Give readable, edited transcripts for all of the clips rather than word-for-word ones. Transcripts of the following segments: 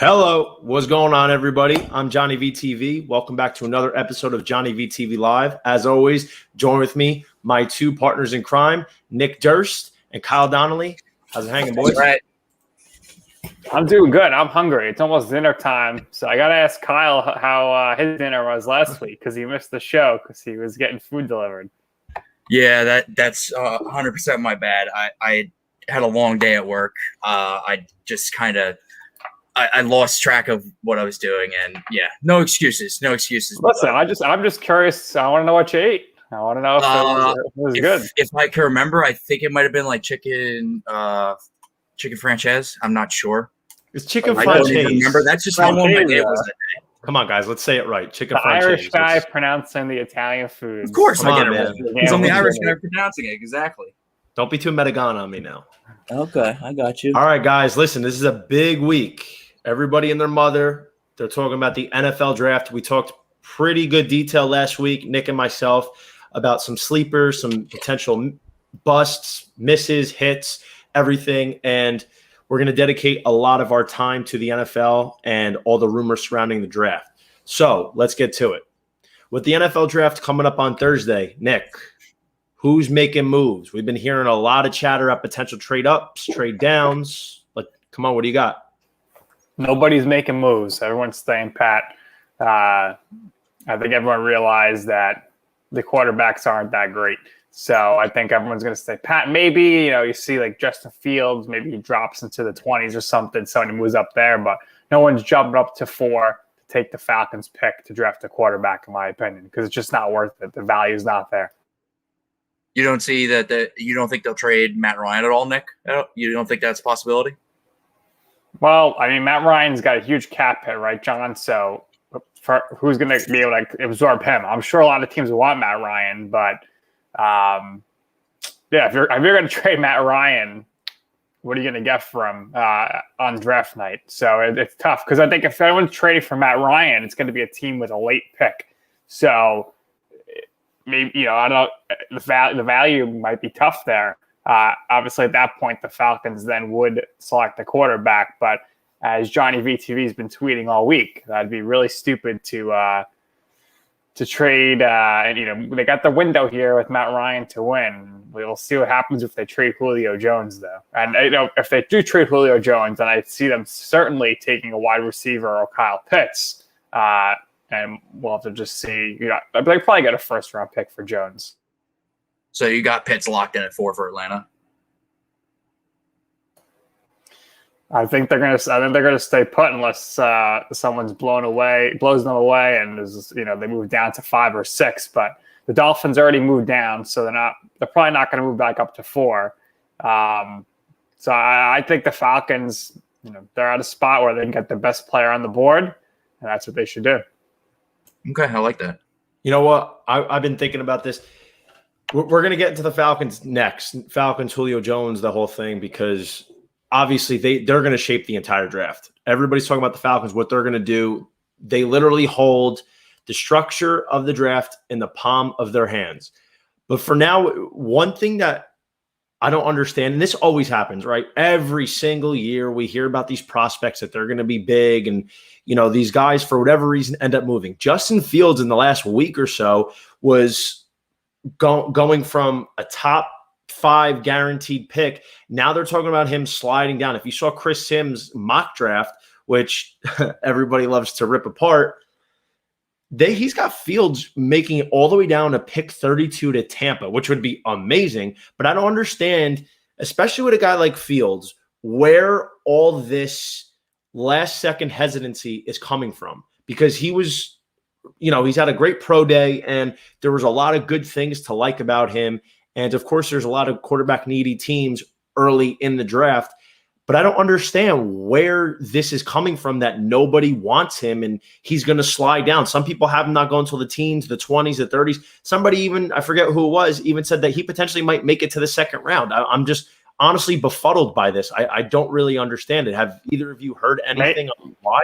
Hello, what's going on, everybody? I'm JohnnyVTV. Welcome back to another episode of JohnnyVTV Live. As always, join with me, my two partners in crime, Nick Durst and Kyle Donnelly. How's it hanging, boys? That's right. I'm doing good. I'm hungry. It's almost dinner time. So I got to ask Kyle how his dinner was last week because he missed the show because he was getting food delivered. Yeah, that's 100% my bad. I had a long day at work. I just I lost track of what I was doing, and yeah, no excuses. Listen, I'm just curious. I want to know what you ate. I want to know if it was good. If I can remember, I think it might have been like chicken franchise. I'm not sure. It's chicken I don't even franchise. remember. That's just how long my day was that day. Come on, guys, let's say it right. Chicken The franchise. Irish guy pronouncing the Italian food. Of course, Come I get on, it man. wrong. Because I'm the Irish guy pronouncing it exactly. Don't be too metagon on me now. Okay, I got you. All right, guys, listen, this is a big week. Everybody and their mother, they're talking about the NFL draft. We talked pretty good detail last week, Nick and myself, about some sleepers, some potential busts, misses, hits, everything. And we're going to dedicate a lot of our time to the NFL and all the rumors surrounding the draft. So let's get to it. With the NFL draft coming up on Thursday, Nick, who's making moves? We've been hearing a lot of chatter about potential trade ups, trade downs. But come on, what do you got? Nobody's making moves. Everyone's staying pat. I think everyone realized that the quarterbacks aren't that great. So I think everyone's going to stay pat. Maybe, you see like Justin Fields, maybe he drops into the 20s or something. Somebody moves up there, but no one's jumping up to 4 to take the Falcons pick to draft a quarterback, in my opinion, because it's just not worth it. The value's not there. You don't see that? You don't think they'll trade Matt Ryan at all, Nick? You don't think that's a possibility? Well, I mean, Matt Ryan's got a huge cap hit, right, John? So who's going to be able to absorb him? I'm sure a lot of teams want Matt Ryan, but if you're going to trade Matt Ryan, what are you going to get from on draft night? So it's tough because I think if anyone's trading for Matt Ryan, it's going to be a team with a late pick. So maybe I don't know, the value might be tough there. Obviously, at that point, the Falcons then would select the quarterback. But as JohnnyVTV has been tweeting all week, that'd be really stupid to trade. And they got the window here with Matt Ryan to win. We'll see what happens if they trade Julio Jones, though. And if they do trade Julio Jones, then I see them certainly taking a wide receiver or Kyle Pitts. And we'll have to just see. They probably get a first-round pick for Jones. So you got Pitts locked in at 4 for Atlanta. I think they're gonna stay put unless someone's blows them away, and they move down to 5 or 6. But the Dolphins already moved down, so they're probably not going to move back up to 4. So I think the Falcons, they're at a spot where they can get the best player on the board, and that's what they should do. Okay, I like that. You know what? I've been thinking about this. We're going to get into the Falcons next. Falcons, Julio Jones, the whole thing, because obviously they're going to shape the entire draft. Everybody's talking about the Falcons, what they're going to do. They literally hold the structure of the draft in the palm of their hands. But for now, one thing that I don't understand, and this always happens, right? Every single year we hear about these prospects that they're going to be big, and these guys, for whatever reason, end up moving. Justin Fields in the last week or so was going from a top 5 guaranteed pick. Now they're talking about him sliding down. If you saw Chris Sims' mock draft, which everybody loves to rip apart, he's got Fields making it all the way down to pick 32 to Tampa, which would be amazing. But I don't understand, especially with a guy like Fields, where all this last second hesitancy is coming from, because he was he's had a great pro day, and there was a lot of good things to like about him. And of course, there's a lot of quarterback needy teams early in the draft, but I don't understand where this is coming from, that nobody wants him and he's going to slide down. Some people have him not going until the teens, the 20s, the 30s. Somebody even, I forget who it was, even said that he potentially might make it to the second round. I'm just honestly befuddled by this. I don't really understand it. Have either of you heard anything on why?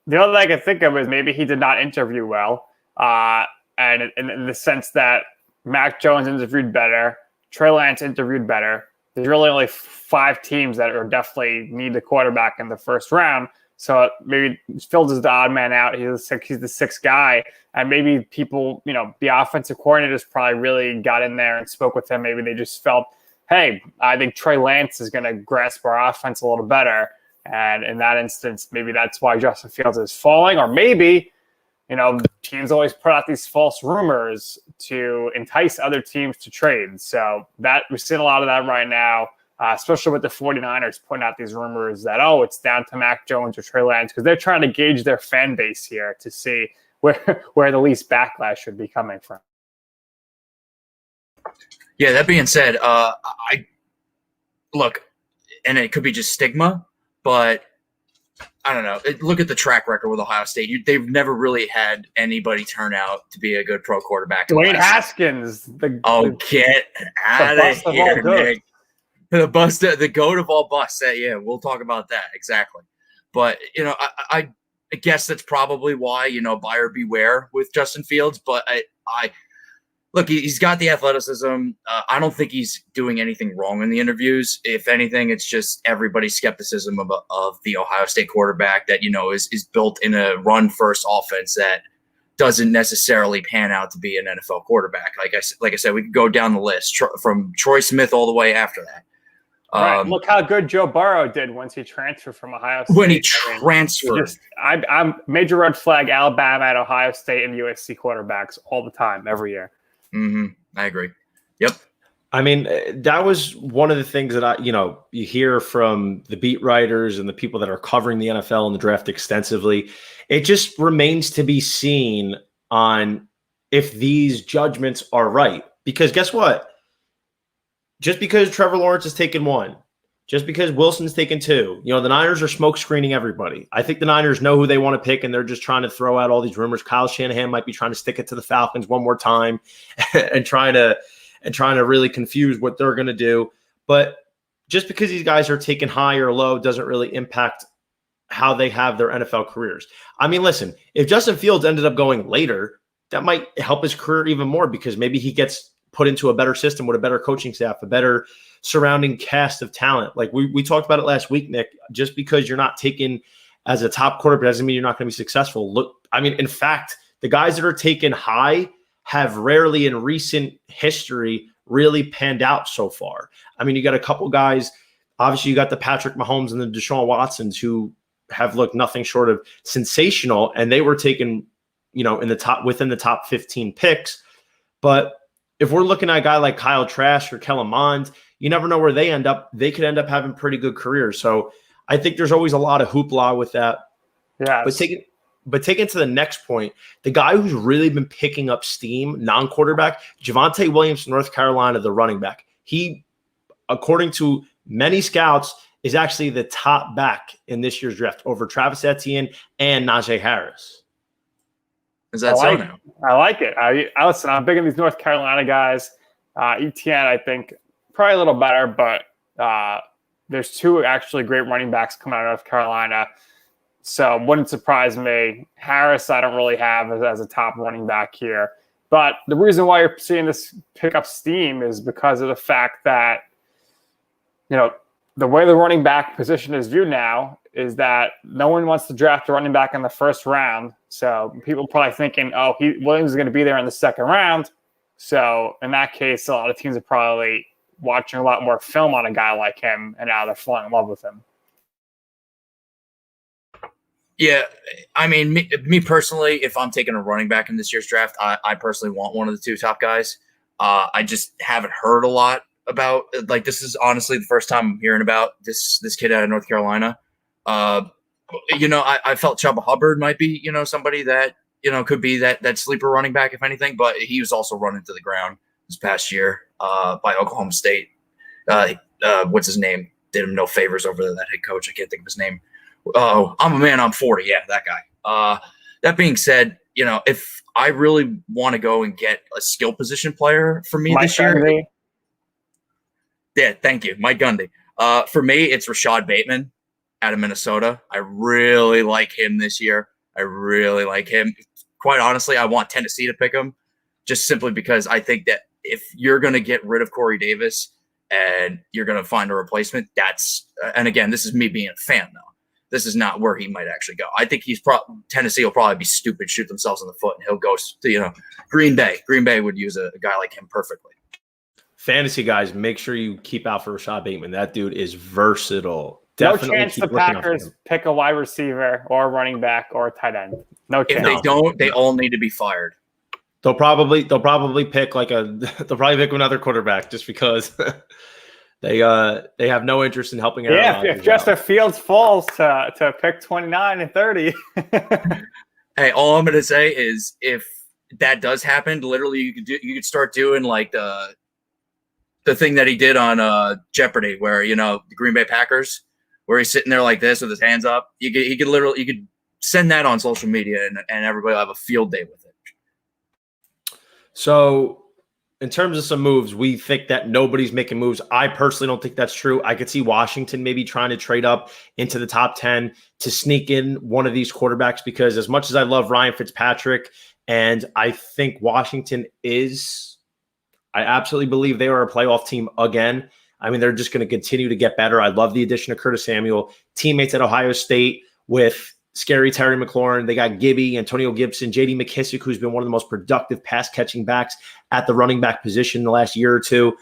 The only thing I can think of is maybe he did not interview well. And in the sense that Mac Jones interviewed better, Trey Lance interviewed better. There's really only 5 teams that are definitely need the quarterback in the first round. So maybe Fields is the odd man out. He's the sixth guy. And maybe people, the offensive coordinators probably really got in there and spoke with him. Maybe they just felt, hey, I think Trey Lance is going to grasp our offense a little better. And in that instance, maybe that's why Justin Fields is falling. Or maybe, teams always put out these false rumors to entice other teams to trade. So that we're seeing a lot of that right now. Especially with the 49ers putting out these rumors that, it's down to Mac Jones or Trey Lance, because they're trying to gauge their fan base here to see where the least backlash should be coming from. Yeah, that being said, look, and it could be just stigma, but I don't know. Look at the track record with Ohio State. They've never really had anybody turn out to be a good pro quarterback. Dwayne Haskins. Get out of here, Nick. The goat of all busts. Yeah, we'll talk about that exactly. But I guess that's probably why buyer beware with Justin Fields. But I look, he's got the athleticism. I don't think he's doing anything wrong in the interviews. If anything, it's just everybody's skepticism of the Ohio State quarterback that is built in a run first offense that doesn't necessarily pan out to be an NFL quarterback. Like I said, we could go down the list from Troy Smith all the way after that. Right. Look how good Joe Burrow did once he transferred from Ohio State. When he transferred. I'm major red flag Alabama at Ohio State and USC quarterbacks all the time, every year. Mm-hmm. I agree. Yep. I mean, that was one of the things that you hear from the beat writers and the people that are covering the NFL and the draft extensively. It just remains to be seen on if these judgments are right. Because guess what? Just because Trevor Lawrence has taken one, just because Wilson's taken two, the Niners are smoke screening everybody. I think the Niners know who they want to pick, and they're just trying to throw out all these rumors. Kyle Shanahan might be trying to stick it to the Falcons one more time and trying to really confuse what they're going to do. But just because these guys are taken high or low doesn't really impact how they have their NFL careers. I mean, listen, if Justin Fields ended up going later, that might help his career even more because maybe he gets put into a better system with a better coaching staff, a better surrounding cast of talent. Like we talked about it last week, Nick, just because you're not taken as a top quarterback doesn't mean you're not going to be successful. Look, I mean, in fact, the guys that are taken high have rarely in recent history really panned out so far. I mean, you got a couple guys, obviously you got the Patrick Mahomes and the Deshaun Watsons who have looked nothing short of sensational, and they were taken, within the top 15 picks. But if we're looking at a guy like Kyle Trask or Kellen Mond, you never know where they end up. They could end up having pretty good careers. So I think there's always a lot of hoopla with that. Yeah. But taking it to the next point, the guy who's really been picking up steam, non-quarterback, Javonte Williams, North Carolina, the running back. He, according to many scouts, is actually the top back in this year's draft over Travis Etienne and Najee Harris. Is that so now? I like it. I listen, I'm big in these North Carolina guys. Etienne, I think, probably a little better, but there's two actually great running backs coming out of North Carolina. So wouldn't surprise me. Harris, I don't really have as a top running back here. But the reason why you're seeing this pick up steam is because of the fact that, the way the running back position is viewed now is that no one wants to draft a running back in the first round. So people are probably thinking, Williams is going to be there in the second round. So in that case, a lot of teams are probably watching a lot more film on a guy like him, and now they're falling in love with him. Yeah, I mean, me personally, if I'm taking a running back in this year's draft, I personally want one of the two top guys. I just haven't heard a lot about, like, this is honestly the first time I'm hearing about this kid out of North Carolina. I felt Chuba Hubbard might be, somebody that, could be that sleeper running back, if anything, but he was also run into the ground this past year by Oklahoma State. What's his name? Did him no favors over there, that head coach. I can't think of his name. Oh, I'm a man, I'm 40. Yeah, that guy. That being said, if I really want to go and get a skill position player for me this year. Yeah, thank you. Mike Gundy. For me, it's Rashad Bateman out of Minnesota. I really like him this year. I really like him. Quite honestly, I want Tennessee to pick him just simply because I think that if you're going to get rid of Corey Davis and you're going to find a replacement, and again, this is me being a fan though. this is not where he might actually go. I think Tennessee will probably be stupid, shoot themselves in the foot, and he'll go to, Green Bay. Green Bay would use a guy like him perfectly. Fantasy guys, make sure you keep out for Rashad Bateman. That dude is versatile. No Definitely chance the Packers pick a wide receiver or a running back or a tight end. No chance. If they don't, they all need to be fired. They'll probably pick they'll probably pick another quarterback just because they have no interest in helping out. Yeah, if Justin Fields falls to pick 29 and 30. Hey, all I'm gonna say is if that does happen, literally you could start doing like the thing that he did on Jeopardy, where the Green Bay Packers, where he's sitting there like this with his hands up. You could send that on social media, and everybody will have a field day with it. So, in terms of some moves, we think that nobody's making moves. I personally don't think that's true. I could see Washington maybe trying to trade up into the top 10 to sneak in one of these quarterbacks, because as much as I love Ryan Fitzpatrick, and I think Washington I absolutely believe they are a playoff team again. I mean, they're just going to continue to get better. I love the addition of Curtis Samuel, teammates at Ohio State with scary Terry McLaurin. They got Gibby, Antonio Gibson, J.D. McKissick, who's been one of the most productive pass-catching backs at the running back position in the last year or two.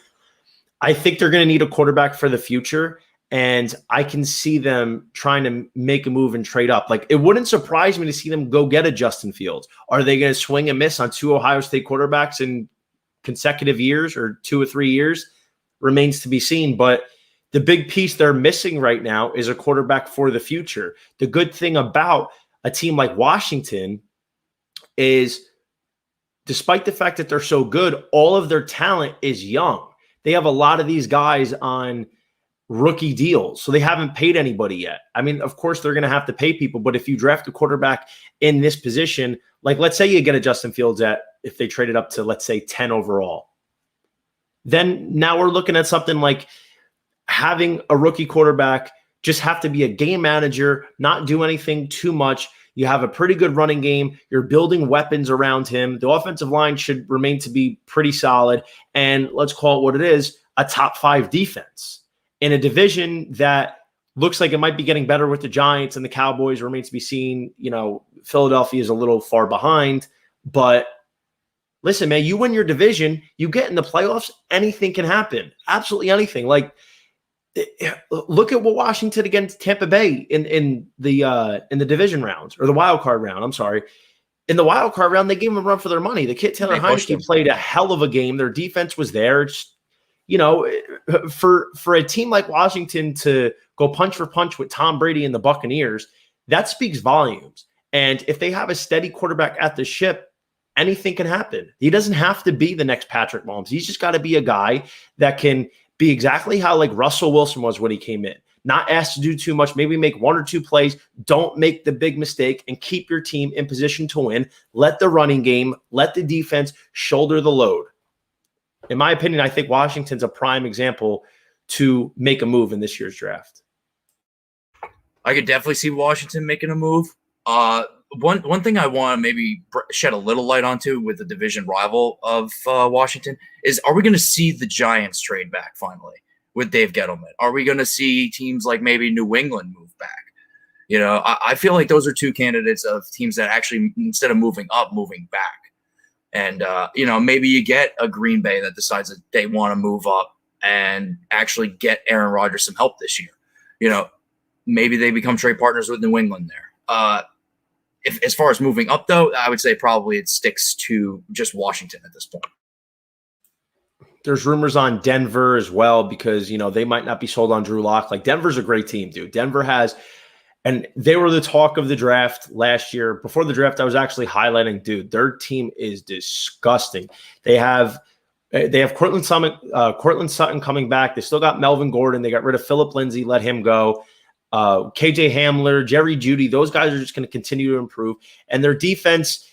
I think they're going to need a quarterback for the future, and I can see them trying to make a move and trade up. Like, it wouldn't surprise me to see them go get a Justin Fields. Are they going to swing and miss on 2 Ohio State quarterbacks in consecutive years or 2 or 3 years? Remains to be seen, but the big piece they're missing right now is a quarterback for the future. The good thing about a team like Washington is, despite the fact that they're so good, all of their talent is young. They have a lot of these guys on rookie deals, so they haven't paid anybody yet. I mean, of course, they're going to have to pay people, but if you draft a quarterback in this position, like let's say you get a Justin Fields if they traded up to, let's say, 10 overall, then now we're looking at something like having a rookie quarterback just have to be a game manager, not do anything too much. You have a pretty good running game. You're building weapons around him. The offensive line should remain to be pretty solid. And let's call it what it is, a top 5 defense in a division that looks like it might be getting better with the Giants and the Cowboys. Remains to be seen. Philadelphia is a little far behind, but listen, man, you win your division, you get in the playoffs, anything can happen. Absolutely anything. Like, look at what Washington against Tampa Bay in the division rounds, or the wild card round. I'm sorry. In the wild card round, they gave them a run for their money. The kid Taylor Heineke played a hell of a game. Their defense was there. It's, for a team like Washington to go punch for punch with Tom Brady and the Buccaneers, that speaks volumes. And if they have a steady quarterback at the ship, anything can happen. He doesn't have to be the next Patrick Mahomes. He's just got to be a guy that can be exactly how like Russell Wilson was when he came in. Not asked to do too much, maybe make 1 or 2 plays. Don't make the big mistake and keep your team in position to win. Let the running game, let the defense shoulder the load. In my opinion, I think Washington's a prime example to make a move in this year's draft. I could definitely see Washington making a move. One thing I want to maybe shed a little light onto with the division rival of Washington is, are we going to see the Giants trade back finally with Dave Gettleman? Are we going to see teams like maybe New England move back? I feel like those are 2 candidates of teams that actually, instead of moving up, moving back. And, maybe you get a Green Bay that decides that they want to move up and actually get Aaron Rodgers some help this year. Maybe they become trade partners with New England there. If as far as moving up, though, I would say probably it sticks to just Washington at this point. There's rumors on Denver as well, because, they might not be sold on Drew Lock. Like, Denver's a great team, dude. Denver has, and they were the talk of the draft last year. Before the draft, I was actually highlighting, dude, their team is disgusting. They have Cortland Sutton coming back. They still got Melvin Gordon. They got rid of Phillip Lindsay, let him go. KJ Hamler, Jerry Jeudy, those guys are just going to continue to improve. And their defense,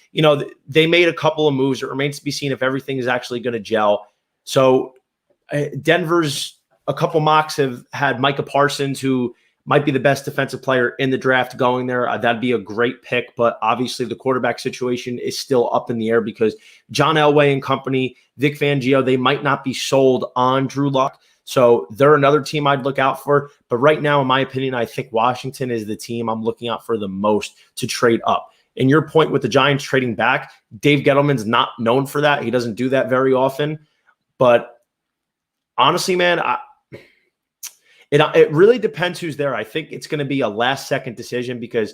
they made a couple of moves. It remains to be seen if everything is actually going to gel. So Denver's, a couple mocks have had Micah Parsons, who might be the best defensive player in the draft going there. That'd be a great pick, but obviously the quarterback situation is still up in the air because John Elway and company, Vic Fangio, they might not be sold on Drew Lock. So they're another team I'd look out for. But right now, in my opinion, I think Washington is the team I'm looking out for the most to trade up. And your point with the Giants trading back, Dave Gettleman's not known for that. He doesn't do that very often. But honestly, man, it really depends who's there. I think it's going to be a last-second decision because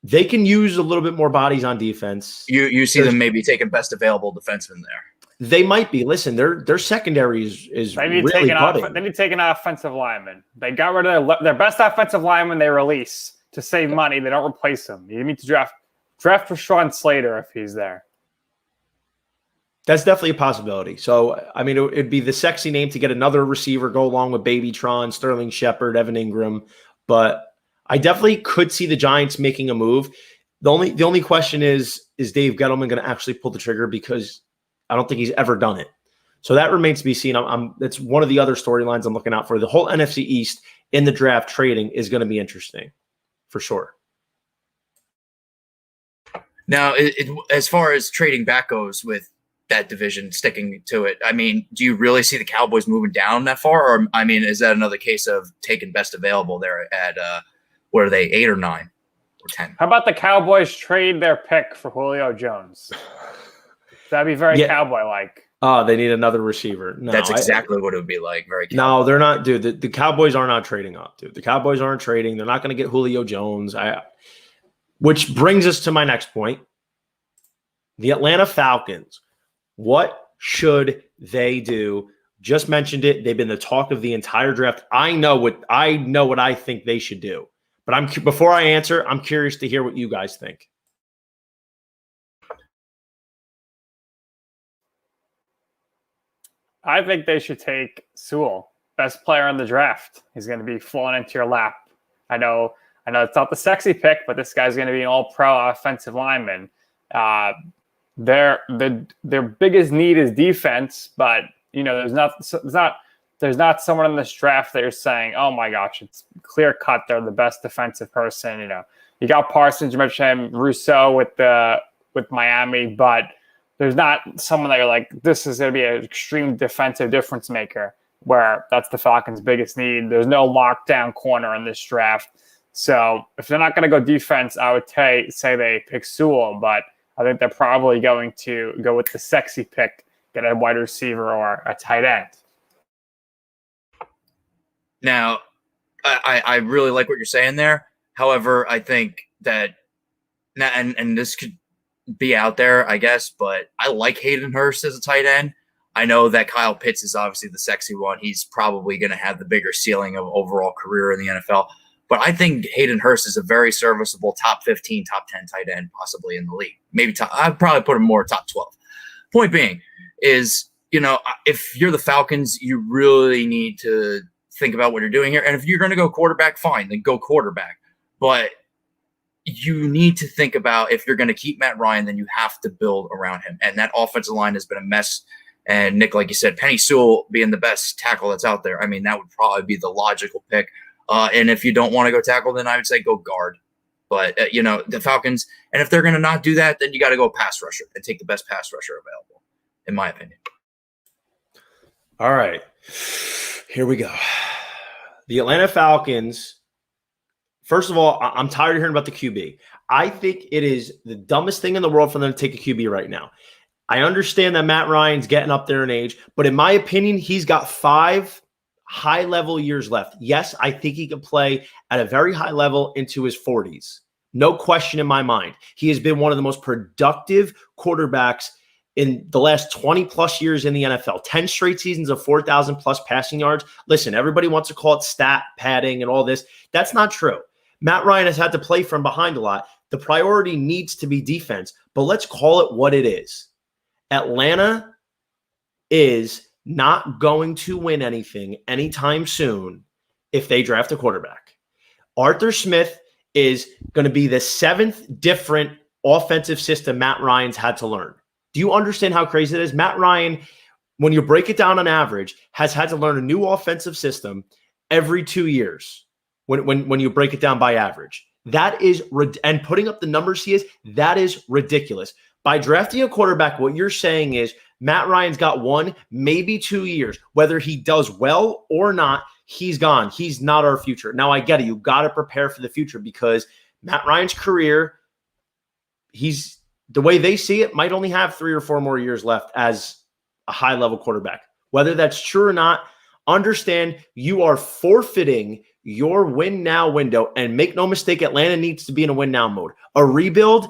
they can use a little bit more bodies on defense. You see them maybe taking best available defenseman there. They might be. Listen, their secondary is really budding. They need to take an offensive lineman. They got rid of their best offensive lineman they release to save money. They don't replace him. You need to draft for Sean Slater if he's there. That's definitely a possibility. So, I mean, it'd be the sexy name to get another receiver, go along with Babytron, Sterling Shepard, Evan Ingram. But I definitely could see the Giants making a move. The only question is Dave Gettleman going to actually pull the trigger? Because I don't think he's ever done it. So that remains to be seen. That's one of the other storylines I'm looking out for. The whole NFC East in the draft trading is going to be interesting for sure. Now, as far as trading back goes with that division, sticking to it, I mean, do you really see the Cowboys moving down that far? Or, I mean, is that another case of taking best available there at, what are they, 8 or 9 or 10? How about the Cowboys trade their pick for Julio Jones? That'd be very Cowboy-like. Oh, they need another receiver. No, that's exactly what it would be like. Very Cowboy. No, they're not, dude. The Cowboys are not trading up, dude. The Cowboys aren't trading. They're not going to get Julio Jones. Which brings us to my next point. The Atlanta Falcons. What should they do? Just mentioned it. They've been the talk of the entire draft. I know what I think they should do. But before I answer, I'm curious to hear what you guys think. I think they should take Sewell, best player in the draft. He's going to be falling into your lap. I know it's not the sexy pick, but this guy's going to be an all-pro offensive lineman. Their biggest need is defense, but there's not someone in this draft that you're saying, oh my gosh, it's clear cut. They're the best defensive person. You got Parsons, you mentioned Rousseau with Miami, but there's not someone that you're like, this is going to be an extreme defensive difference maker, where that's the Falcons' biggest need. There's no lockdown corner in this draft. So if they're not going to go defense, I would say they pick Sewell, but I think they're probably going to go with the sexy pick, get a wide receiver or a tight end. Now, I really like what you're saying there. However, I think that, and this could be out there, I guess, but I like Hayden Hurst as a tight end. I know that Kyle Pitts is obviously the sexy one. He's probably going to have the bigger ceiling of overall career in the NFL. But I think Hayden Hurst is a very serviceable top 15, top 10 tight end possibly in the league. Maybe I'd probably put him more top 12. Point being is, if you're the Falcons, you really need to think about what you're doing here. And if you're going to go quarterback, fine, then go quarterback. But you need to think about, if you're going to keep Matt Ryan, then you have to build around him. And that offensive line has been a mess. And Nick, like you said, Penny Sewell being the best tackle that's out there, I mean, that would probably be the logical pick. And if you don't want to go tackle, then I would say go guard. But, the Falcons, and if they're going to not do that, then you got to go pass rusher and take the best pass rusher available, in my opinion. All right. Here we go. The Atlanta Falcons. First of all, I'm tired of hearing about the QB. I think it is the dumbest thing in the world for them to take a QB right now. I understand that Matt Ryan's getting up there in age, but in my opinion, he's got 5 high-level years left. Yes, I think he can play at a very high level into his 40s. No question in my mind. He has been one of the most productive quarterbacks in the last 20-plus years in the NFL. 10 straight seasons of 4,000-plus passing yards. Listen, everybody wants to call it stat padding and all this. That's not true. Matt Ryan has had to play from behind a lot. The priority needs to be defense, but let's call it what it is. Atlanta is not going to win anything anytime soon if they draft a quarterback. Arthur Smith is going to be the 7th different offensive system Matt Ryan's had to learn. Do you understand how crazy it is? Matt Ryan, when you break it down on average, has had to learn a new offensive system every 2 years. when you break it down by average. That is, and putting up the numbers he is, that is ridiculous. By drafting a quarterback, what you're saying is Matt Ryan's got 1, maybe 2 years. Whether he does well or not, he's gone. He's not our future. Now, I get it. You got to prepare for the future because Matt Ryan's career, he's the way they see it, might only have 3 or 4 more years left as a high-level quarterback. Whether that's true or not, understand you are forfeiting your win now window. And make no mistake, Atlanta needs to be in a win now mode. A rebuild,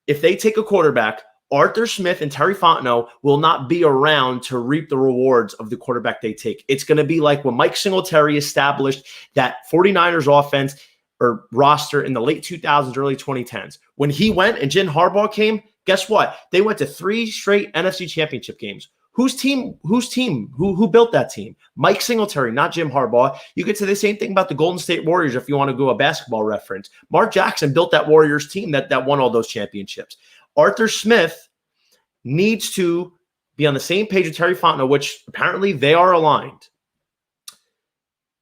if they take a quarterback, Arthur Smith and Terry Fontenot will not be around to reap the rewards of the quarterback they take. It's going to be like when Mike Singletary established that 49ers offense or roster in the late 2000s, early 2010s. When he went and Jim Harbaugh came, guess what? They went to 3 straight NFC championship games. Whose team? Who built that team? Mike Singletary, not Jim Harbaugh. You could say the same thing about the Golden State Warriors if you want to go a basketball reference. Mark Jackson built that Warriors team that won all those championships. Arthur Smith needs to be on the same page with Terry Fontenot, which apparently they are aligned.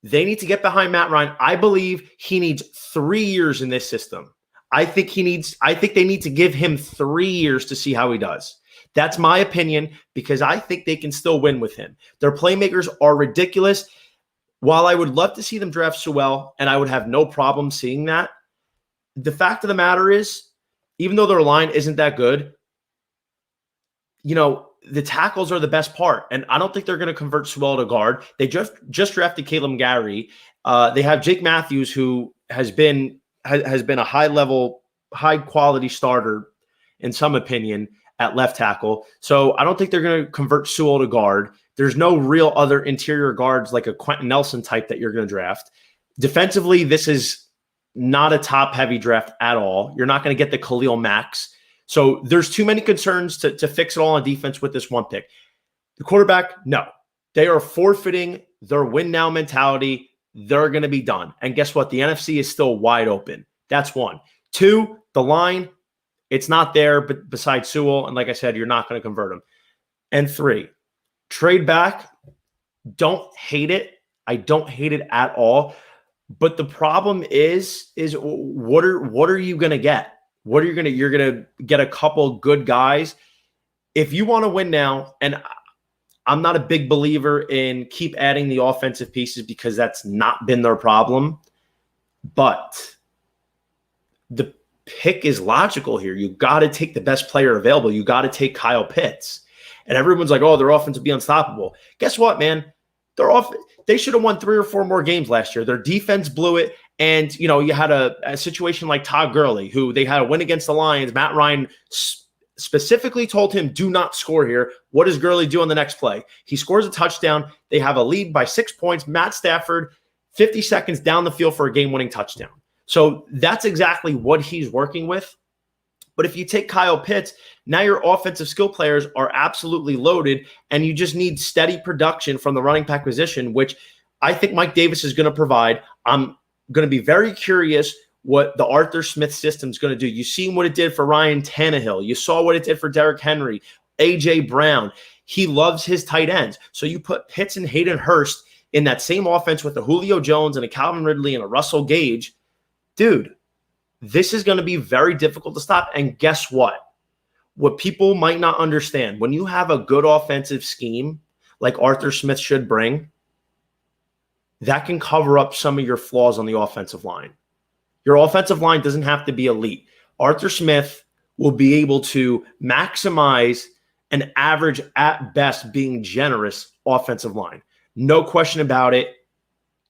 They need to get behind Matt Ryan. I believe he needs 3 years in this system. I think they need to give him 3 years to see how he does. That's my opinion because I think they can still win with him. Their playmakers are ridiculous. While I would love to see them draft Sewell, and I would have no problem seeing that, the fact of the matter is, even though their line isn't that good, the tackles are the best part. And I don't think they're going to convert Sewell to guard. They just drafted Caleb Gary. They have Jake Matthews, who has been a high quality starter in some opinion at left tackle. So I don't think they're going to convert Sewell to guard. There's no real other interior guards like a Quentin Nelson type that you're going to draft. Defensively, this is not a top-heavy draft at all. You're not going to get the Khalil Max. So there's too many concerns to fix it all on defense with this one pick. The quarterback, no. They are forfeiting their win-now mentality. They're going to be done. And guess what? The NFC is still wide open. That's 1. 2, the line, it's not there but besides Sewell. And like I said, you're not going to convert him. And 3, trade back. Don't hate it. I don't hate it at all. But the problem is what are you going to get? You're going to get a couple good guys. If you want to win now, and I'm not a big believer in keep adding the offensive pieces because that's not been their problem. But the pick is logical here. You got to take the best player available. You got to take Kyle Pitts. And everyone's like, oh, their offense will be unstoppable. Guess what, man? They should have won 3 or 4 more games last year. Their defense blew it. And, you had a situation like Todd Gurley, who they had a win against the Lions. Matt Ryan specifically told him, do not score here. What does Gurley do on the next play? He scores a touchdown. They have a lead by 6 points. Matt Stafford, 50 seconds down the field for a game-winning touchdown. So that's exactly what he's working with. But if you take Kyle Pitts, now your offensive skill players are absolutely loaded, and you just need steady production from the running back position, which I think Mike Davis is going to provide. I'm going to be very curious what the Arthur Smith system is going to do. You've seen what it did for Ryan Tannehill. You saw what it did for Derrick Henry, A.J. Brown. He loves his tight ends. So you put Pitts and Hayden Hurst in that same offense with a Julio Jones and a Calvin Ridley and a Russell Gage. Dude, this is going to be very difficult to stop. And guess what? What people might not understand, when you have a good offensive scheme like Arthur Smith should bring, that can cover up some of your flaws on the offensive line. Your offensive line doesn't have to be elite. Arthur Smith will be able to maximize an average, at best, being generous offensive line. No question about it.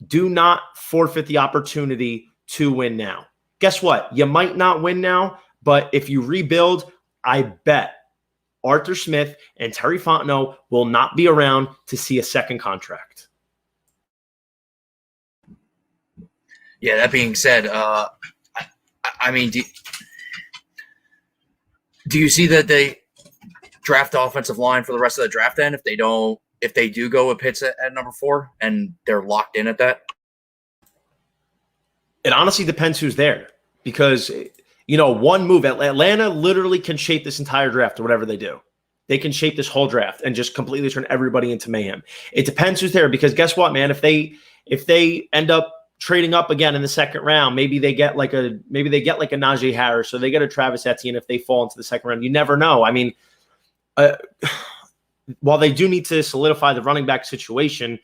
Do not forfeit the opportunity to win now. Guess what? You might not win now, but if you rebuild, I bet Arthur Smith and Terry Fontenot will not be around to see a second contract. Yeah, that being said, I mean, do you see that they draft the offensive line for the rest of the draft then if they do go with Pitts at number 4 and they're locked in at that? It honestly depends who's there because, one move, Atlanta literally can shape this entire draft or whatever they do. They can shape this whole draft and just completely turn everybody into mayhem. It depends who's there because guess what, man? If they end up trading up again in the second round. Maybe they get like a Najee Harris, or they get a Travis Etienne if they fall into the second round. You never know. I mean, while they do need to solidify the running back situation,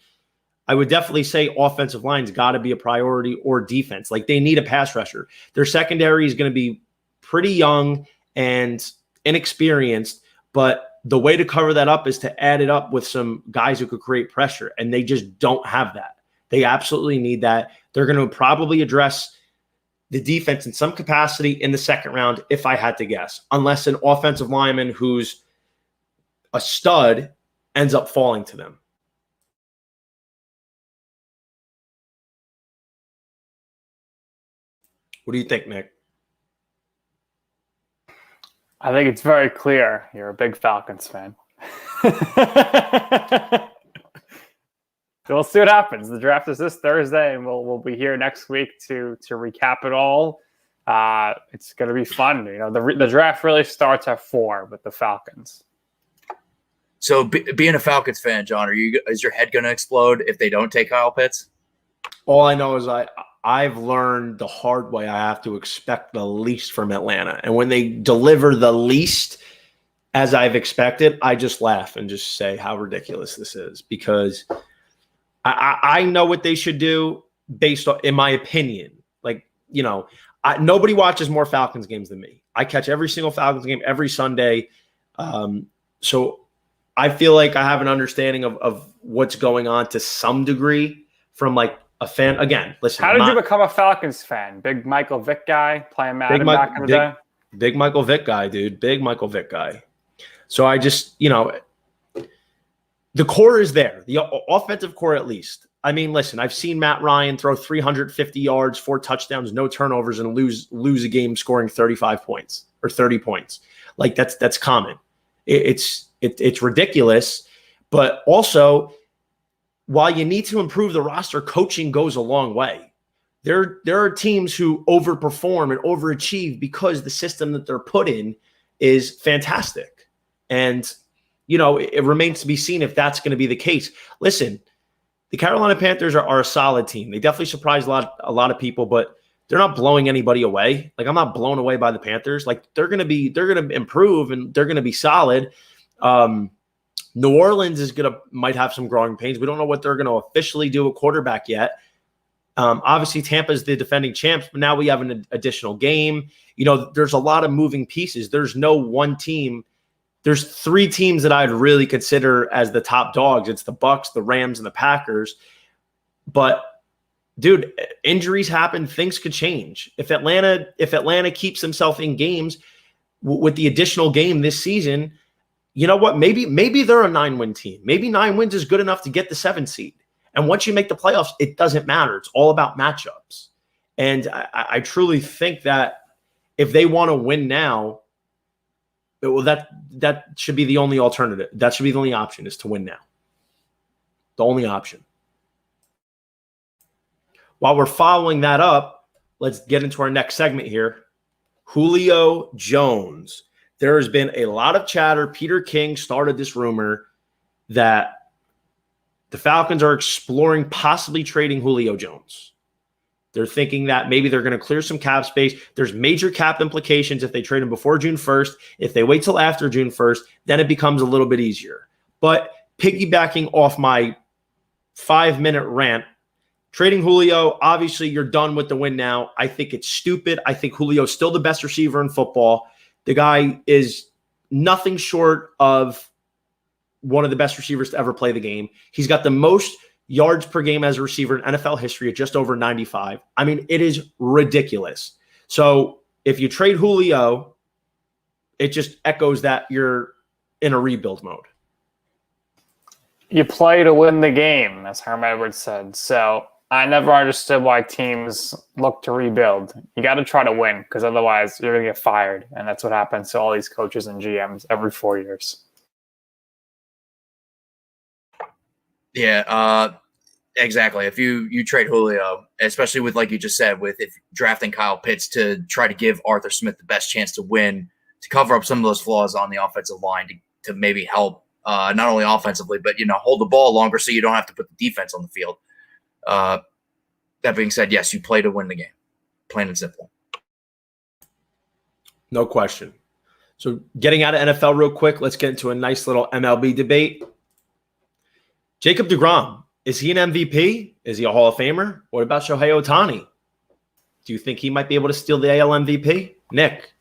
I would definitely say offensive line's got to be a priority, or defense. Like, they need a pass rusher. Their secondary is going to be pretty young and inexperienced, but the way to cover that up is to add it up with some guys who could create pressure, and they just don't have that. They absolutely need that. They're going to probably address the defense in some capacity in the second round, if I had to guess, unless an offensive lineman who's a stud ends up falling to them. What do you think, Nick? I think it's very clear you're a big Falcons fan. So we'll see what happens. The draft is this Thursday, and we'll be here next week to recap it all. It's going to be fun. You know, the draft really starts at 4 with the Falcons. So, being a Falcons fan, John, is your head going to explode if they don't take Kyle Pitts? All I know is I've learned the hard way I have to expect the least from Atlanta. And when they deliver the least as I've expected, I just laugh and just say how ridiculous this is, because I know what they should do based on, in my opinion. Like, you know, nobody watches more Falcons games than me. I catch every single Falcons game every Sunday. So I feel like I have an understanding of what's going on to some degree from like a fan. Again, listen. How did you become a Falcons fan? Big Michael Vick guy playing Madden back in the day? Big Michael Vick guy, dude. Big Michael Vick guy. So I just, you know, the core is there. The offensive core, at least. I mean, listen, I've seen Matt Ryan throw 350 yards, 4 touchdowns, no turnovers, and lose a game scoring 35 points or 30 points. Like, that's common. It's ridiculous. But also, while you need to improve the roster, coaching goes a long way. There are teams who overperform and overachieve because the system that they're put in is fantastic. And, you know, it remains to be seen if that's going to be the case. Listen, the Carolina Panthers are a solid team. They definitely surprised a lot of people, but they're not blowing anybody away. Like, I'm not blown away by the Panthers. Like, they're going to improve, and they're going to be solid. New Orleans might have some growing pains. We don't know what they're going to officially do at quarterback yet. Obviously, Tampa's the defending champs, but now we have an additional game. You know, there's a lot of moving pieces. There's no one team. There's 3 teams that I'd really consider as the top dogs. It's the Bucs, the Rams, and the Packers. But, dude, injuries happen. Things could change. If Atlanta keeps himself in games with the additional game this season, you know what? Maybe they're a 9-win team. Maybe 9 wins is good enough to get the 7th seed. And once you make the playoffs, it doesn't matter. It's all about matchups. And I truly think that if they want to win now, well, that should be the only alternative. That should be the only option, is to win now. The only option. While we're following that up, let's get into our next segment here. Julio Jones. There has been a lot of chatter. Peter King started this rumor that the Falcons are exploring possibly trading Julio Jones. They're thinking that maybe they're going to clear some cap space. There's major cap implications if they trade him before June 1st. If they wait till after June 1st, then it becomes a little bit easier. But piggybacking off my 5-minute rant, trading Julio, obviously you're done with the win now. I think it's stupid. I think Julio's still the best receiver in football. The guy is nothing short of one of the best receivers to ever play the game. He's got the most yards per game as a receiver in NFL history at just over 95. I mean, it is ridiculous. So if you trade Julio, it just echoes that you're in a rebuild mode. You play to win the game, as Herm Edwards said. So I never understood why teams look to rebuild. You got to try to win, because otherwise you're going to get fired. And that's what happens to all these coaches and GMs every 4 years. Yeah, exactly. If you trade Julio, especially with, like you just said, with if drafting Kyle Pitts to try to give Arthur Smith the best chance to win, to cover up some of those flaws on the offensive line, to maybe help not only offensively, but, you know, hold the ball longer so you don't have to put the defense on the field. that being said, yes, you play to win the game, plain and simple. No question. So getting out of NFL real quick, let's get into a nice little MLB debate. Jacob deGrom, is he an MVP? Is he a Hall of Famer? What about Shohei Ohtani? Do you think he might be able to steal the AL MVP? Nick,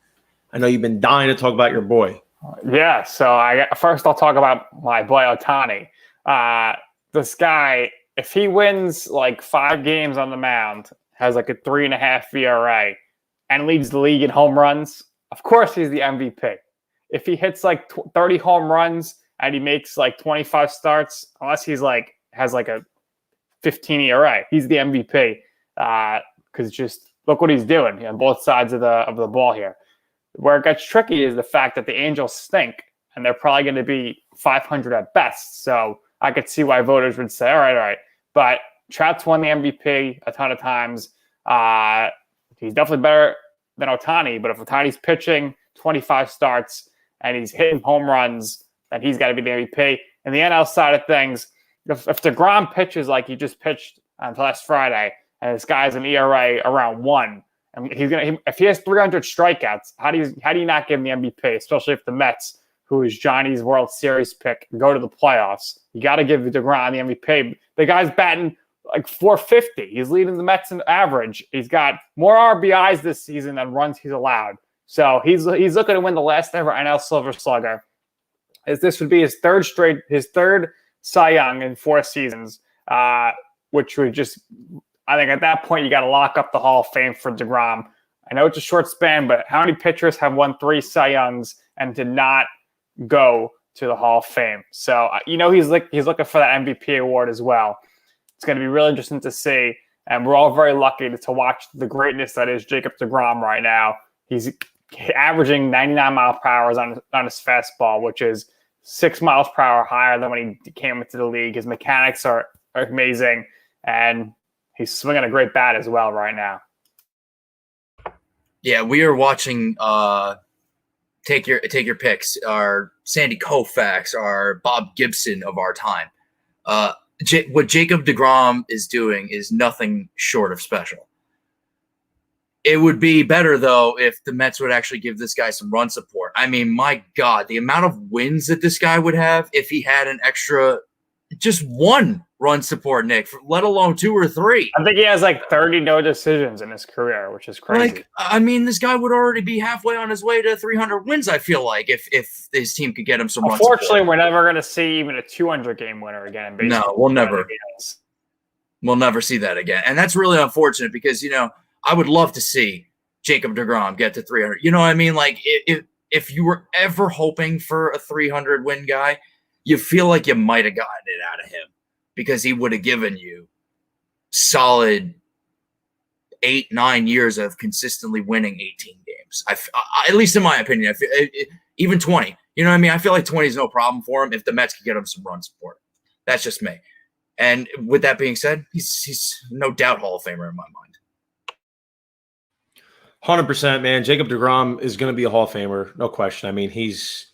I know you've been dying to talk about your boy. Yeah, so first I'll talk about my boy Ohtani. This guy, if he wins like 5 games on the mound, has like a 3.5 ERA, and leads the league in home runs, of course he's the MVP. If he hits like 30 home runs and he makes like 25 starts, unless he's like has like a 15 ERA, he's the MVP. Because just look what he's doing on both sides of the ball here. Where it gets tricky is the fact that the Angels stink, and they're probably going to be 500 at best. So I could see why voters would say, all right. But Trout's won the MVP a ton of times. He's definitely better than Ohtani, but if Ohtani's pitching 25 starts and he's hitting home runs, then he's got to be the MVP. And the NL side of things, if DeGrom pitches like he just pitched on last Friday, and this guy's an ERA around 1, and if he has 300 strikeouts, how do you not give him the MVP? Especially if the Mets, who is Johnny's World Series pick, go to the playoffs. You got to give DeGrom the MVP. The guy's batting like 450. He's leading the Mets in average. He's got more RBIs this season than runs he's allowed. So he's looking to win the last ever NL Silver Slugger. As this would be his third Cy Young in 4 seasons, which would just, I think at that point you got to lock up the Hall of Fame for DeGrom. I know it's a short span, but how many pitchers have won 3 Cy Youngs and did not go to the Hall of Fame? So he's looking for that MVP award as well. It's going to be really interesting to see, and we're all very lucky to watch the greatness that is Jacob deGrom right now. He's averaging 99 miles per hour on his fastball, which is 6 miles per hour higher than when he came into the league. His mechanics are amazing, and he's swinging a great bat as well right now. Yeah, we are watching take your picks, our Sandy Koufax, our Bob Gibson of our time. What Jacob deGrom is doing is nothing short of special. It would be better, though, if the Mets would actually give this guy some run support. I mean, my God, the amount of wins that this guy would have if he had an extra just 1 run support, Nick, let alone 2 or 3. I think he has like 30 no decisions in his career, which is crazy. Like, I mean, this guy would already be halfway on his way to 300 wins, I feel like, if his team could get him some run support. Unfortunately, we're never going to see even a 200-game winner again. No, we'll never. We'll never see that again. And that's really unfortunate because, I would love to see Jacob deGrom get to 300. You know what I mean? Like, if you were ever hoping for a 300-win guy, you feel like you might have gotten it out of him because he would have given you solid 8-9 years of consistently winning 18 games. At least in my opinion, even 20. You know what I mean? I feel like 20 is no problem for him if the Mets could get him some run support. That's just me. And with that being said, he's no doubt Hall of Famer in my mind. 100%, man. Jacob deGrom is going to be a Hall of Famer, no question. I mean, he's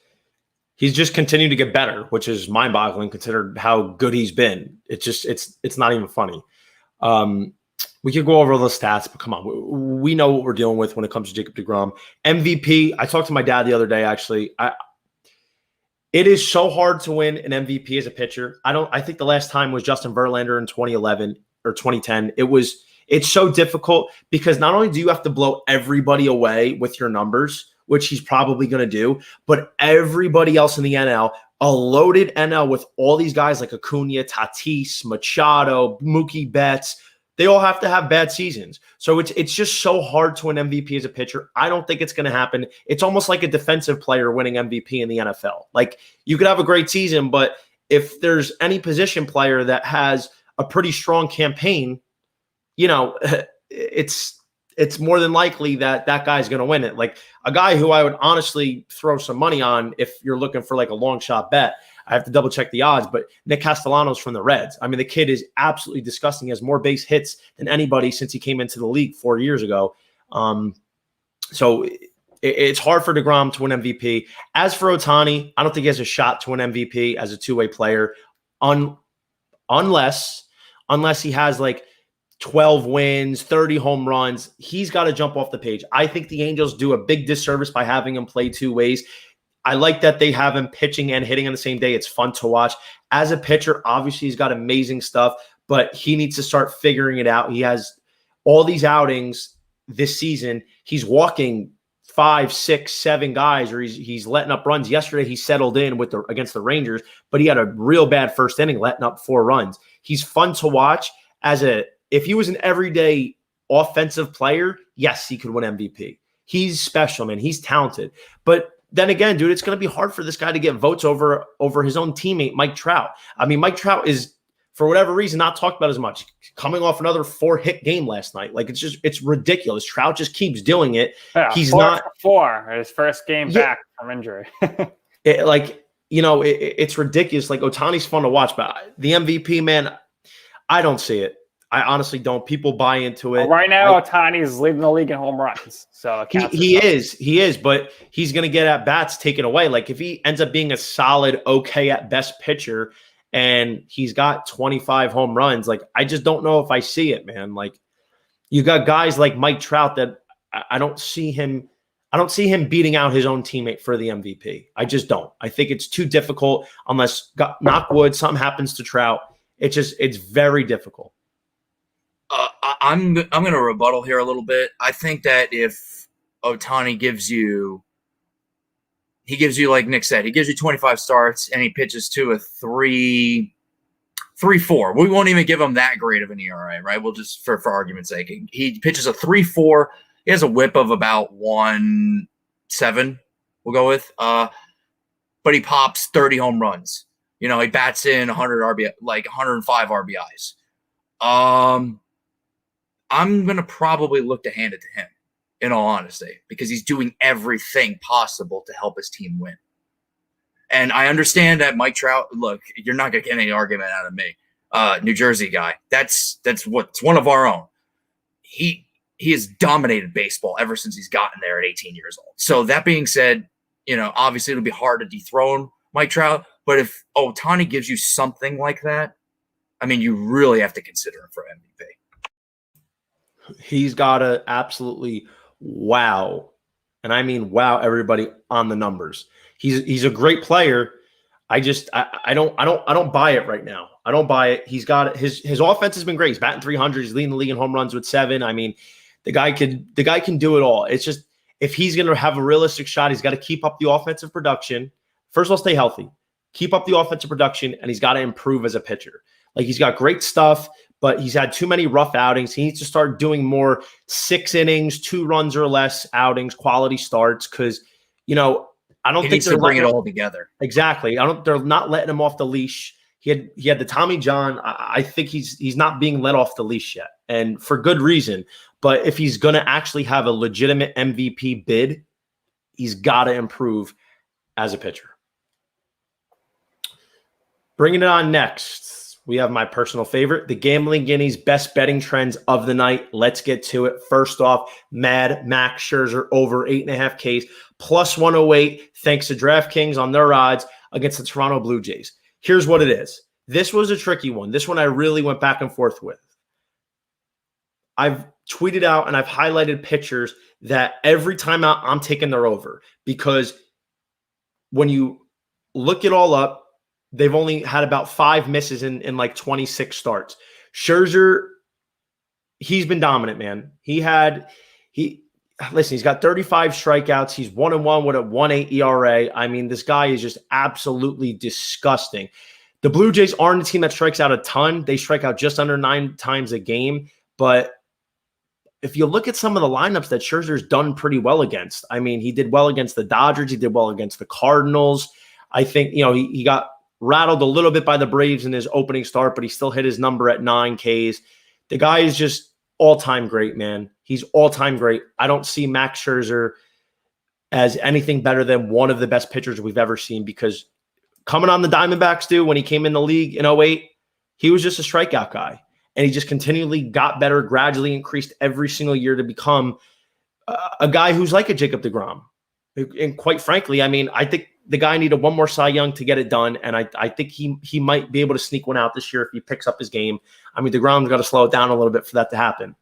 just continued to get better, which is mind-boggling considered how good he's been. It's not even funny. We could go over the stats, but come on, we know what we're dealing with when it comes to Jacob deGrom. MVP. I talked to my dad the other day. Actually, it is so hard to win an MVP as a pitcher. I think the last time was Justin Verlander in 2011 or 2010. It's so difficult because not only do you have to blow everybody away with your numbers, which he's probably going to do, but everybody else in the NL, a loaded NL with all these guys like Acuna, Tatis, Machado, Mookie Betts, they all have to have bad seasons. So it's just so hard to win MVP as a pitcher. I don't think it's going to happen. It's almost like a defensive player winning MVP in the NFL. Like, you could have a great season, but if there's any position player that has a pretty strong campaign, it's more than likely that guy's going to win it. Like, a guy who I would honestly throw some money on if you're looking for like a long shot bet. I have to double check the odds, but Nick Castellanos from the Reds. I mean, the kid is absolutely disgusting. He has more base hits than anybody since he came into the league 4 years ago. So it's hard for deGrom to win MVP. As for Ohtani, I don't think he has a shot to win MVP as a two-way player unless he has like 12 wins, 30 home runs. He's got to jump off the page. I think the Angels do a big disservice by having him play two ways. I like that they have him pitching and hitting on the same day. It's fun to watch. As a pitcher, obviously he's got amazing stuff, but he needs to start figuring it out. He has all these outings this season. He's walking 5, 6, 7 guys, or he's letting up runs. Yesterday he settled in against the Rangers, but he had a real bad first inning, letting up 4 runs. He's fun to watch. If he was an everyday offensive player, yes, he could win MVP. He's special, man. He's talented. But then again, dude, it's going to be hard for this guy to get votes over his own teammate, Mike Trout. I mean, Mike Trout is, for whatever reason, not talked about as much. Coming off another 4-hit game last night. Like, it's ridiculous. Trout just keeps doing it. Yeah, he's 4 not for 4, his first game back from injury. It's ridiculous. Like, Ohtani's fun to watch, but the MVP, man, I don't see it. I honestly don't. People buy into it. Well, right now, Ohtani's leading the league in home runs. So he is, but he's going to get at bats taken away. Like, if he ends up being a solid, okay at best pitcher, and he's got 25 home runs, like, I just don't know if I see it, man. Like, you got guys like Mike Trout that I don't see him beating out his own teammate for the MVP. I just don't. I think it's too difficult unless, knock wood, something happens to Trout. It's very difficult. I'm going to rebuttal here a little bit. I think that if Ohtani gives you, like Nick said, he gives you 25 starts and he pitches to a 3.4. We won't even give him that great of an ERA, right? We'll just, for argument's sake, he pitches a 3.4. He has a whip of about 1.7. We'll go with, but he pops 30 home runs. He bats in 100 RBI, like 105 RBIs. I'm going to probably look to hand it to him, in all honesty, because he's doing everything possible to help his team win. And I understand that Mike Trout, look, you're not going to get any argument out of me. New Jersey guy. That's what's one of our own. He has dominated baseball ever since he's gotten there at 18 years old. So that being said, obviously it'll be hard to dethrone Mike Trout, but if Ohtani gives you something like that, I mean, you really have to consider him for MVP. He's got to absolutely wow. And I mean, wow, everybody on the numbers. He's a great player. I don't buy it right now. I don't buy it. He's got his offense has been great. He's batting 300. He's leading the league in home runs with 7. I mean, the guy can do it all. It's just, if he's going to have a realistic shot, he's got to keep up the offensive production. First of all, stay healthy, keep up the offensive production, and he's got to improve as a pitcher. Like, he's got great stuff, but he's had too many rough outings. He needs to start doing more 6 innings, 2 runs or less outings, quality starts. Because, I don't think needs to bring it all together. Exactly. They're not letting him off the leash. He had the Tommy John. I think he's not being let off the leash yet, and for good reason. But if he's going to actually have a legitimate MVP bid, he's got to improve as a pitcher. Bringing it on next, we have my personal favorite, the Gambling Guinea's best betting trends of the night. Let's get to it. First off, Mad Max Scherzer over 8.5 Ks, plus 108, thanks to DraftKings on their odds against the Toronto Blue Jays. Here's what it is. This was a tricky one. This one I really went back and forth with. I've tweeted out and I've highlighted pitchers that every time out I'm taking their over, because when you look it all up, they've only had about 5 misses in like 26 starts. Scherzer, he's been dominant, man. He's got 35 strikeouts. He's 1-1 with a 1.8 ERA. I mean, this guy is just absolutely disgusting. The Blue Jays aren't a team that strikes out a ton. They strike out just under 9 times a game. But if you look at some of the lineups that Scherzer's done pretty well against, I mean, he did well against the Dodgers. He did well against the Cardinals. I think, he got rattled a little bit by the Braves in his opening start, but he still hit his number at 9 Ks. The guy is just all-time great, man. He's all-time great. I don't see Max Scherzer as anything better than one of the best pitchers we've ever seen, because coming on the Diamondbacks, dude, when he came in the league in 2008, he was just a strikeout guy. And he just continually got better, gradually increased every single year to become a guy who's like a Jacob deGrom. And quite frankly, I mean, I think the guy needed one more Cy Young to get it done, and I think he might be able to sneak one out this year if he picks up his game. I mean, DeGrom's got to slow it down a little bit for that to happen.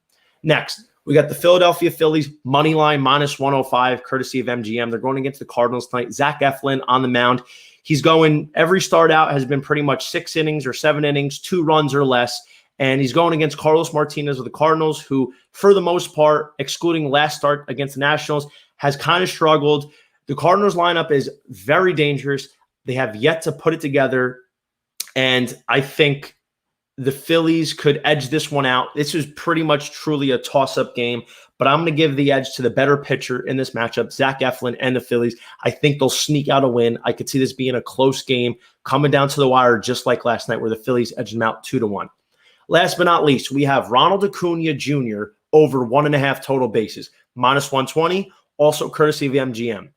Next, we got the Philadelphia Phillies money line -105, courtesy of MGM. They're going against the Cardinals tonight. Zach Eflin on the mound. He's going, every start out has been pretty much 6 innings or 7 innings, 2 runs or less. And he's going against Carlos Martinez of the Cardinals, who, for the most part, excluding last start against the Nationals, has kind of struggled. The Cardinals lineup is very dangerous. They have yet to put it together. And I think the Phillies could edge this one out. This is pretty much truly a toss-up game, but I'm going to give the edge to the better pitcher in this matchup, Zach Eflin and the Phillies. I think they'll sneak out a win. I could see this being a close game coming down to the wire, just like last night where the Phillies edged them out 2-1. Last but not least, we have Ronald Acuna Jr. over 1.5 total bases, -120, also courtesy of MGM.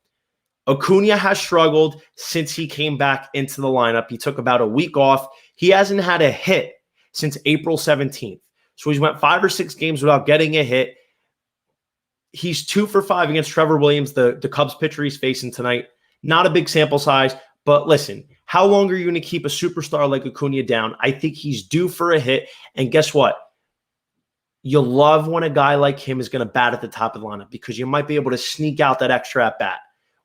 Acuna has struggled since he came back into the lineup. He took about a week off. He hasn't had a hit since April 17th. So he's went 5 or 6 games without getting a hit. He's 2 for 5 against Trevor Williams, the Cubs pitcher he's facing tonight. Not a big sample size, but listen, how long are you going to keep a superstar like Acuna down? I think he's due for a hit. And guess what? You'll love when a guy like him is going to bat at the top of the lineup because you might be able to sneak out that extra at-bat.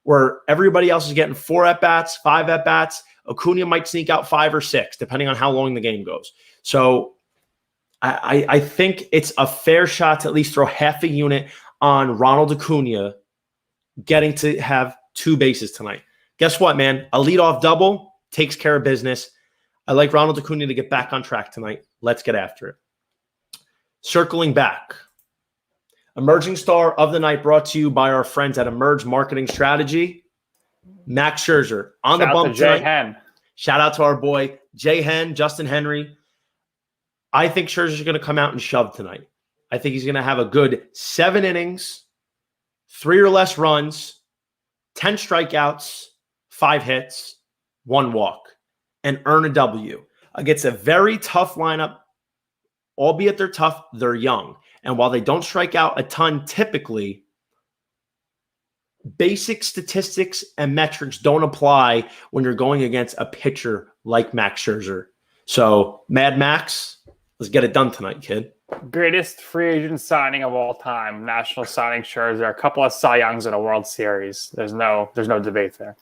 Where everybody else is getting 4 at-bats, 5 at-bats, Acuna might sneak out 5 or 6, depending on how long the game goes. So I think it's a fair shot to at least throw half a unit on Ronald Acuna getting to have 2 bases tonight. Guess what, man? A leadoff double takes care of business. I like Ronald Acuna to get back on track tonight. Let's get after it. Circling back. Emerging star of the night brought to you by our friends at Emerge Marketing Strategy. Max Scherzer on the bump tonight. Shout out to our boy, Jay Hen, Justin Henry. I think Scherzer's going to come out and shove tonight. I think he's going to have a good 7 innings, 3 or less runs, 10 strikeouts, 5 hits, 1 walk, and earn a W against a very tough lineup. Albeit they're tough, they're young. And while they don't strike out a ton typically, basic statistics and metrics don't apply when you're going against a pitcher like Max Scherzer. So, Mad Max, let's get it done tonight, kid. Greatest free agent signing of all time, national signing Scherzer. A couple of Cy Youngs in a World Series. There's no debate there.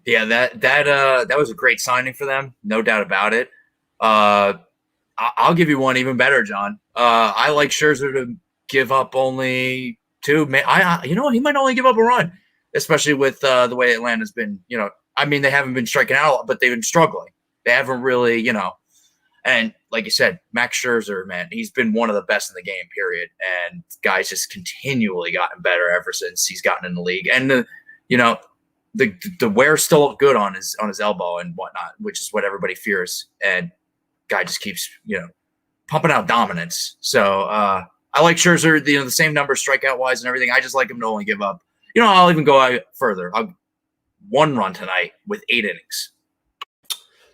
Yeah, that was a great signing for them, no doubt about it. I'll give you one even better, John. I like Scherzer to give up only 2. He might only give up a run, especially with the way Atlanta's been. They haven't been striking out, but they've been struggling. They haven't really, And like you said, Max Scherzer, man, he's been one of the best in the game, period. And guy's just continually gotten better ever since he's gotten in the league. And the wear's still look good on his elbow and whatnot, which is what everybody fears. And guy just keeps, pumping out dominance. So I like Scherzer, the same numbers strikeout wise and everything. I just like him to only give up. I'll even go further. 1 run tonight with 8 innings.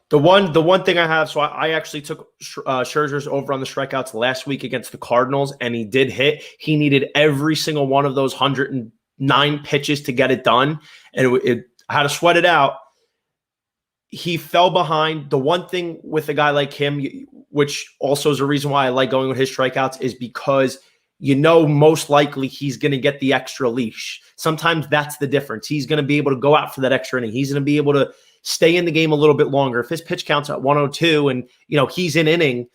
The one thing I have, so I actually took Scherzer's over on the strikeouts last week against the Cardinals, and he did hit. He needed every single one of those 109 pitches to get it done, and it had to sweat it out. He fell behind. The one thing with a guy like him, which also is a reason why I like going with his strikeouts, is because most likely he's going to get the extra leash. Sometimes that's the difference. He's going to be able to go out for that extra inning. He's going to be able to stay in the game a little bit longer. If his pitch counts at 102 and he's in inning,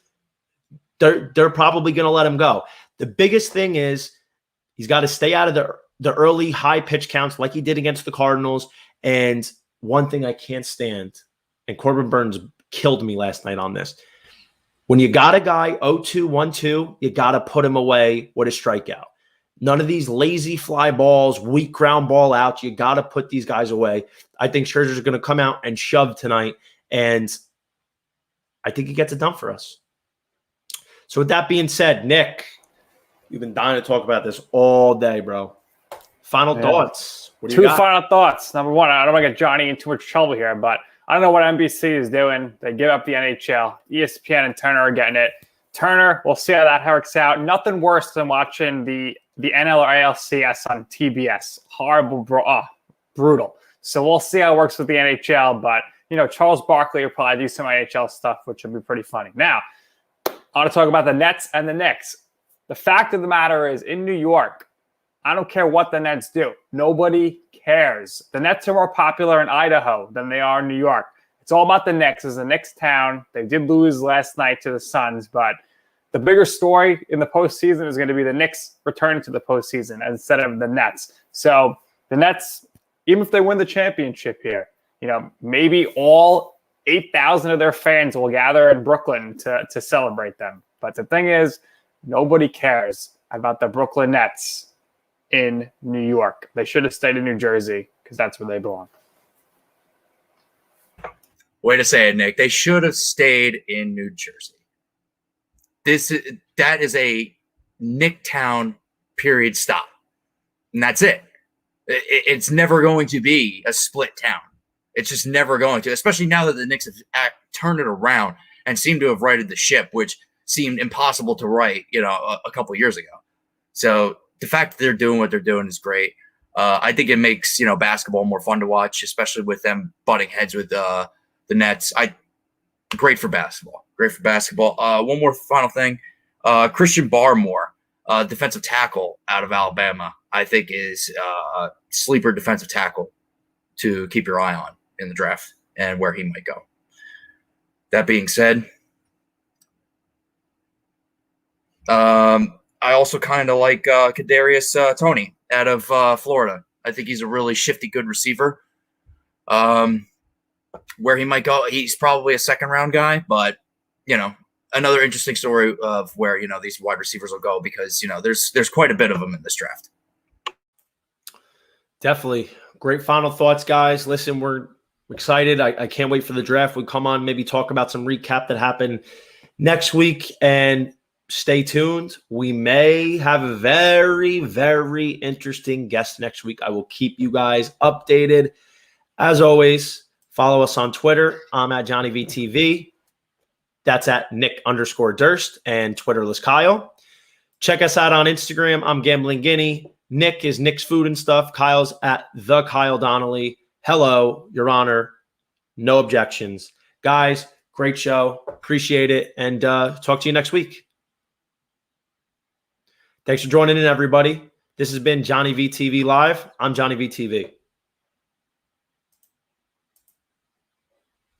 they're probably going to let him go. The biggest thing is he's got to stay out of the early high pitch counts like he did against the Cardinals. And one thing I can't stand, and Corbin Burns killed me last night on this. When you got a guy 0-2, 1-2, you got to put him away with a strikeout. None of these lazy fly balls, weak ground ball outs. You got to put these guys away. I think Scherzer's going to come out and shove tonight, and I think he gets it done for us. So with that being said, Nick, you've been dying to talk about this all day, bro. Final thoughts. What do you got? 2 final thoughts. Number 1, I don't want to get Johnny in too much trouble here, but I don't know what NBC is doing. They give up the NHL. ESPN and Turner are getting it. Turner, we'll see how that works out. Nothing worse than watching the NL or ALCS on TBS. Horrible, brutal. So we'll see how it works with the NHL. But, Charles Barkley will probably do some NHL stuff, which will be pretty funny. Now, I want to talk about the Nets and the Knicks. The fact of the matter is, in New York, I don't care what the Nets do. Nobody cares. The Nets are more popular in Idaho than they are in New York. It's all about the Knicks. It's a Knicks town. They did lose last night to the Suns, but the bigger story in the postseason is going to be the Knicks returning to the postseason instead of the Nets. So the Nets, even if they win the championship here, maybe all 8,000 of their fans will gather in Brooklyn to celebrate them. But the thing is, nobody cares about the Brooklyn Nets in New York. They should have stayed in New Jersey because that's where they belong. Way to say it, Nick. They should have stayed in New Jersey. That is a Nicktown period stop. And that's it. It's never going to be a split town. It's just never going to, especially now that the Knicks have turned it around and seem to have righted the ship, which seemed impossible to right, a couple of years ago. So the fact that they're doing what they're doing is great. I think it makes, basketball more fun to watch, especially with them butting heads with the Nets. Great for basketball. Great for basketball. One more final thing. Christian Barmore, defensive tackle out of Alabama, I think is a sleeper defensive tackle to keep your eye on in the draft and where he might go. That being said, I also kind of like Kadarius Toney out of Florida. I think he's a really shifty, good receiver. Where he might go, he's probably a second-round guy, but, another interesting story of where, these wide receivers will go because, there's quite a bit of them in this draft. Definitely. Great final thoughts, guys. Listen, we're excited. I can't wait for the draft. We come on, maybe talk about some recap that happened next week, and stay tuned. We may have a very, very interesting guest next week. I will keep you guys updated. As always, follow us on Twitter. I'm at JohnnyVTV. That's at Nick_Durst and Twitterless Kyle. Check us out on Instagram. I'm Gambling Guinea. Nick is Nick's Food and Stuff. Kyle's at the Kyle Donnelly. Hello, Your Honor. No objections. Guys, great show. Appreciate it. And talk to you next week. Thanks for joining in, everybody. This has been JohnnyVTV Live. I'm JohnnyVTV.